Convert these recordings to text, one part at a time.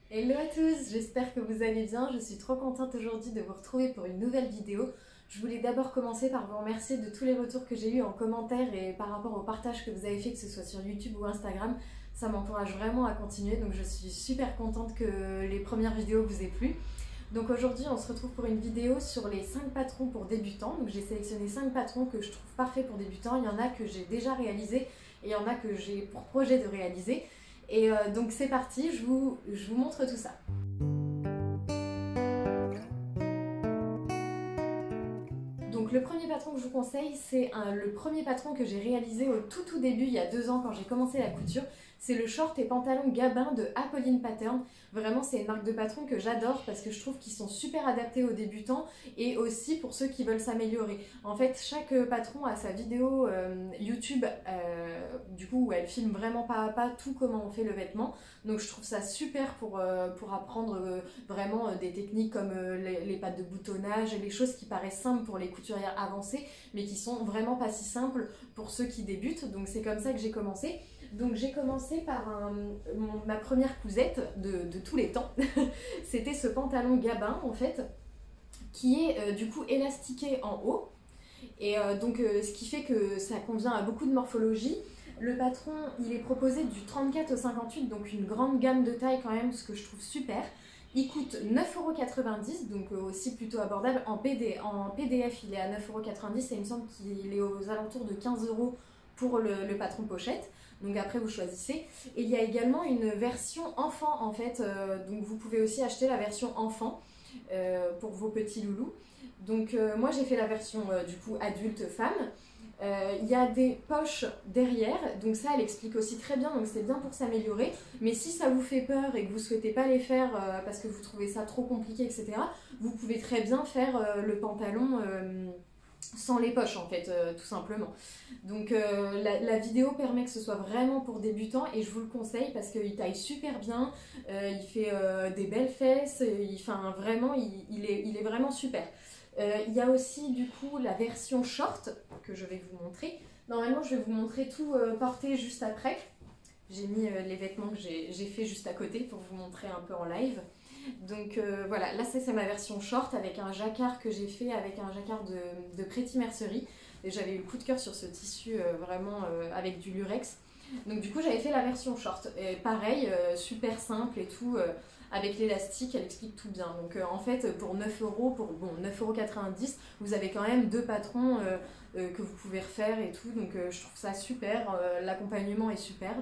Hello à tous, j'espère que vous allez bien. Je suis trop contente aujourd'hui de vous retrouver pour une nouvelle vidéo. Je voulais d'abord commencer par vous remercier de tous les retours que j'ai eus en commentaire et par rapport au partage que vous avez fait, que ce soit sur YouTube ou Instagram. Ça m'encourage vraiment à continuer, donc je suis super contente que les premières vidéos vous aient plu. Donc aujourd'hui on se retrouve pour une vidéo sur les 5 patrons pour débutants. Donc j'ai sélectionné 5 patrons que je trouve parfaits pour débutants. Il y en a que j'ai déjà réalisé et il y en a que j'ai pour projet de réaliser. Et donc c'est parti, je vous montre tout ça. Donc le premier patron que je vous conseille, c'est le premier patron que j'ai réalisé au tout début, il y a 2 ans quand j'ai commencé la couture. C'est le short et pantalon Gabin de Apolline Pattern. Vraiment c'est une marque de patron que j'adore parce que je trouve qu'ils sont super adaptés aux débutants et aussi pour ceux qui veulent s'améliorer. En fait chaque patron a sa vidéo YouTube du coup où elle filme vraiment pas à pas tout comment on fait le vêtement. Donc je trouve ça super pour apprendre vraiment des techniques comme les pattes de boutonnage et les choses qui paraissent simples pour les couturières avancées mais qui sont vraiment pas si simples pour ceux qui débutent. Donc c'est comme ça que j'ai commencé. Donc j'ai commencé par ma première cousette de tous les temps. C'était ce pantalon Gabin en fait qui est du coup élastiqué en haut et ce qui fait que ça convient à beaucoup de morphologie. Le patron il est proposé du 34 au 58, donc une grande gamme de taille quand même, ce que je trouve super. Il coûte 9,90 €, donc aussi plutôt abordable. En PDF il est à 9,90 € et il me semble qu'il est aux alentours de 15 € pour le patron pochette. Donc après vous choisissez. Et il y a également une version enfant en fait, donc vous pouvez aussi acheter la version enfant pour vos petits loulous. Donc moi j'ai fait la version du coup adulte femme. Il y a des poches derrière, donc ça elle explique aussi très bien, donc c'est bien pour s'améliorer. Mais si ça vous fait peur et que vous souhaitez pas les faire parce que vous trouvez ça trop compliqué, etc., vous pouvez très bien faire le pantalon sans les poches en fait, tout simplement. Donc la vidéo permet que ce soit vraiment pour débutants et je vous le conseille parce qu'il taille super bien, il fait des belles fesses, vraiment il est vraiment super. Il y a aussi du coup la version short que je vais vous montrer. Normalement je vais vous montrer tout porté juste après. J'ai mis les vêtements que j'ai fait juste à côté pour vous montrer un peu en live. Donc voilà, là c'est ma version short avec un jacquard que j'ai fait avec un jacquard de Pretty Mercerie. Et j'avais eu le coup de cœur sur ce tissu vraiment avec du lurex. Donc du coup j'avais fait la version short. Et pareil, super simple et tout, avec l'élastique, elle explique tout bien. Donc en fait pour 9 €, pour bon, 9,90 €, vous avez quand même 2 patrons que vous pouvez refaire et tout. Donc je trouve ça super, l'accompagnement est super.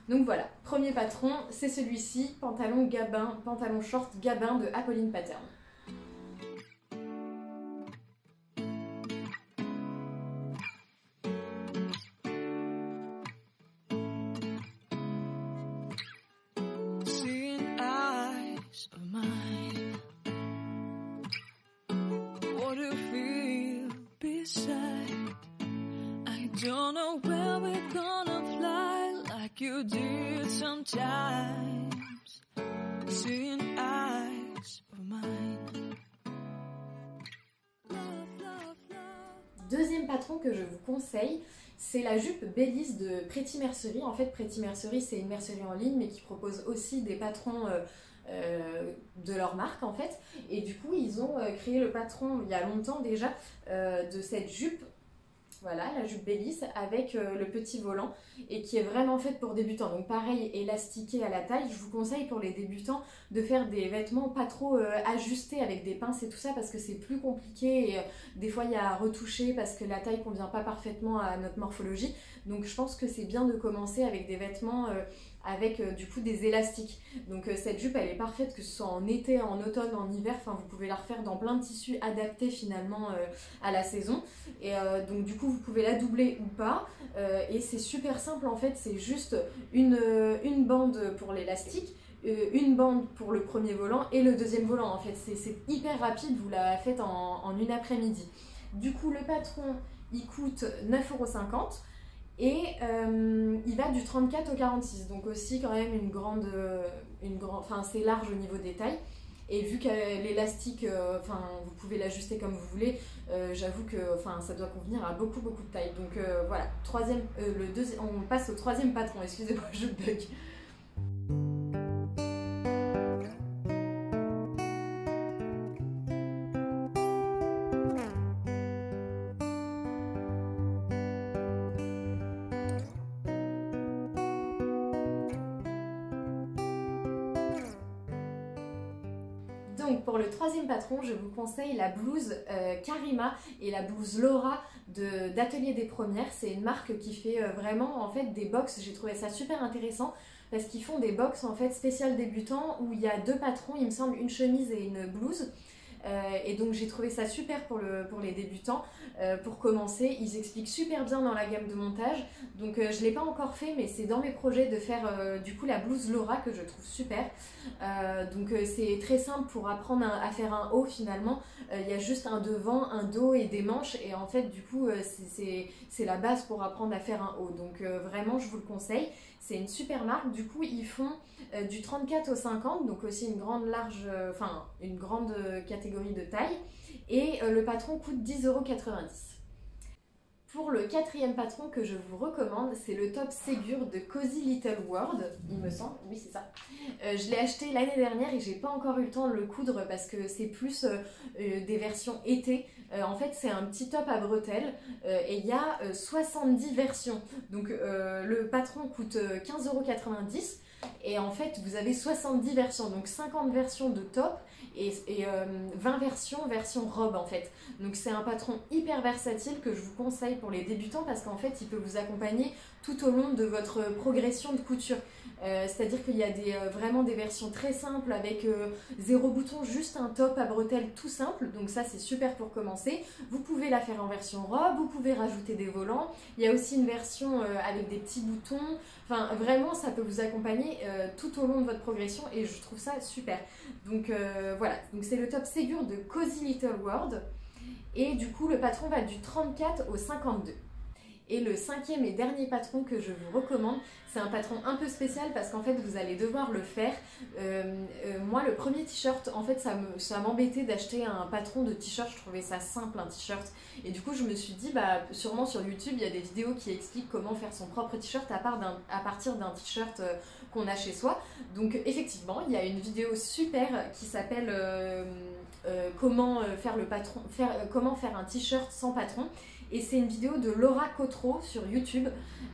Donc voilà, premier patron, c'est celui-ci, pantalon Gabin, pantalon short Gabin de Apolline Pattern. Don't know where we're gonna fly like you did sometimes. Seeing eyes of mine. Deuxième patron que je vous conseille, c'est la jupe Belize de Pretty Mercerie. En fait, Pretty Mercerie, c'est une mercerie en ligne, mais qui propose aussi des patrons de leur marque, en fait. Et du coup, ils ont créé le patron, il y a longtemps déjà, de cette jupe. Voilà, la jupe Belize avec le petit volant et qui est vraiment faite pour débutants. Donc pareil, élastiqué à la taille. Je vous conseille pour les débutants de faire des vêtements pas trop ajustés avec des pinces et tout ça parce que c'est plus compliqué et des fois il y a à retoucher parce que la taille convient pas parfaitement à notre morphologie. Donc je pense que c'est bien de commencer avec des vêtements avec du coup des élastiques. Donc cette jupe elle est parfaite que ce soit en été, en automne, en hiver, enfin vous pouvez la refaire dans plein de tissus adaptés finalement à la saison. Et donc du coup vous pouvez la doubler ou pas et c'est super simple en fait, c'est juste une bande pour l'élastique, une bande pour le premier volant et le deuxième volant en fait, c'est hyper rapide, vous la faites en une après-midi. Du coup le patron il coûte 9,50 € et il va du 34 au 46, donc aussi quand même enfin c'est large au niveau des tailles. Et vu que l'élastique, vous pouvez l'ajuster comme vous voulez, j'avoue que ça doit convenir à beaucoup de tailles. Donc voilà, on passe au troisième patron, excusez-moi je bug. Donc pour le troisième patron, je vous conseille la blouse Karima et la blouse Laura d'Atelier des Premières. C'est une marque qui fait vraiment en fait des box. J'ai trouvé ça super intéressant parce qu'ils font des box en fait spéciales débutants où il y a 2 patrons, il me semble, une chemise et une blouse. Et donc j'ai trouvé ça super pour les débutants. Pour commencer, ils expliquent super bien dans la gamme de montage. Donc je ne l'ai pas encore fait, mais c'est dans mes projets de faire du coup la blouse Laura que je trouve super. Donc c'est très simple pour apprendre à faire un haut finalement. Il y a juste un devant, un dos et des manches. Et en fait du coup c'est la base pour apprendre à faire un haut. Donc vraiment je vous le conseille. C'est une super marque. Du coup ils font du 34 au 50, donc aussi une grande une grande catégorie de taille. Et le patron coûte 10,90 €. Pour le quatrième patron que je vous recommande, c'est le top Ségur de Cozy Little World, il me semble, oui c'est ça. Je l'ai acheté l'année dernière et j'ai pas encore eu le temps de le coudre parce que c'est plus des versions été. En fait c'est un petit top à bretelles et il y a 70 versions. Donc le patron coûte 15,90 € et en fait vous avez 70 versions, donc 50 versions de top et 20 version robe en fait. Donc c'est un patron hyper versatile que je vous conseille pour les débutants parce qu'en fait il peut vous accompagner tout au long de votre progression de couture. C'est-à-dire qu'il y a vraiment des versions très simples avec 0 bouton, juste un top à bretelles tout simple, donc ça c'est super pour commencer. Vous pouvez la faire en version robe, vous pouvez rajouter des volants, il y a aussi une version avec des petits boutons, enfin vraiment ça peut vous accompagner tout au long de votre progression et je trouve ça super. Donc voilà, donc c'est le top Ségur de Cozy Little World et du coup le patron va du 34 au 52. Et le cinquième et dernier patron que je vous recommande, c'est un patron un peu spécial parce qu'en fait vous allez devoir le faire. Moi le premier t-shirt, en fait ça m'embêtait d'acheter un patron de t-shirt, je trouvais ça simple un t-shirt. Et du coup je me suis dit, bah sûrement sur YouTube il y a des vidéos qui expliquent comment faire son propre t-shirt à partir d'un t-shirt qu'on a chez soi. Donc effectivement il y a une vidéo super qui s'appelle comment faire un t-shirt sans patron. Et c'est une vidéo de Laura Cotreau sur YouTube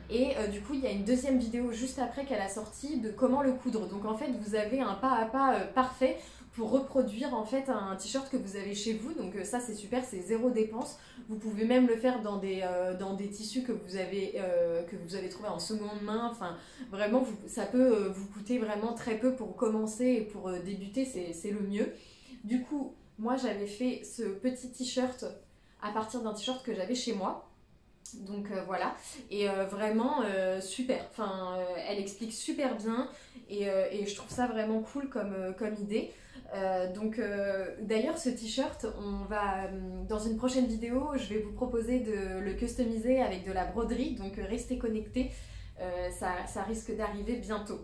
et du coup il y a une deuxième vidéo juste après qu'elle a sorti de comment le coudre. Donc en fait vous avez un pas à pas parfait pour reproduire en fait un t-shirt que vous avez chez vous. Donc ça c'est super, c'est 0 dépense. Vous pouvez même le faire dans des tissus que vous avez trouvé en seconde main. Enfin vraiment ça peut vous coûter vraiment très peu pour commencer et pour débuter, c'est le mieux. Du coup moi j'avais fait ce petit t-shirt à partir d'un t-shirt que j'avais chez moi. Donc voilà, et vraiment super, enfin, elle explique super bien et je trouve ça vraiment cool comme idée. D'ailleurs ce t-shirt, dans une prochaine vidéo, je vais vous proposer de le customiser avec de la broderie, donc restez connectés, ça risque d'arriver bientôt.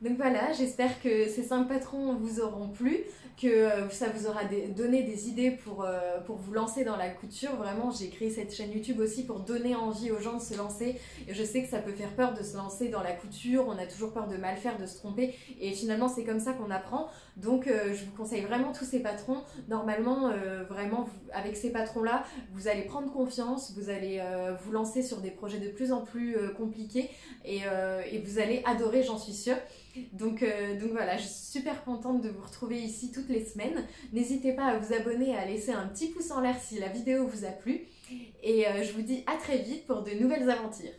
Donc voilà, j'espère que ces 5 patrons vous auront plu, que ça vous aura donné des idées pour vous lancer dans la couture. Vraiment, j'ai créé cette chaîne YouTube aussi pour donner envie aux gens de se lancer. Et je sais que ça peut faire peur de se lancer dans la couture, on a toujours peur de mal faire, de se tromper. Et finalement, c'est comme ça qu'on apprend. Donc je vous conseille vraiment tous ces patrons. Normalement, vraiment, avec ces patrons-là, vous allez prendre confiance, vous allez vous lancer sur des projets de plus en plus compliqués et vous allez adorer, j'en suis sûre. Donc voilà, je suis super contente de vous retrouver ici toutes les semaines. N'hésitez pas à vous abonner et à laisser un petit pouce en l'air si la vidéo vous a plu. Et je vous dis à très vite pour de nouvelles aventures.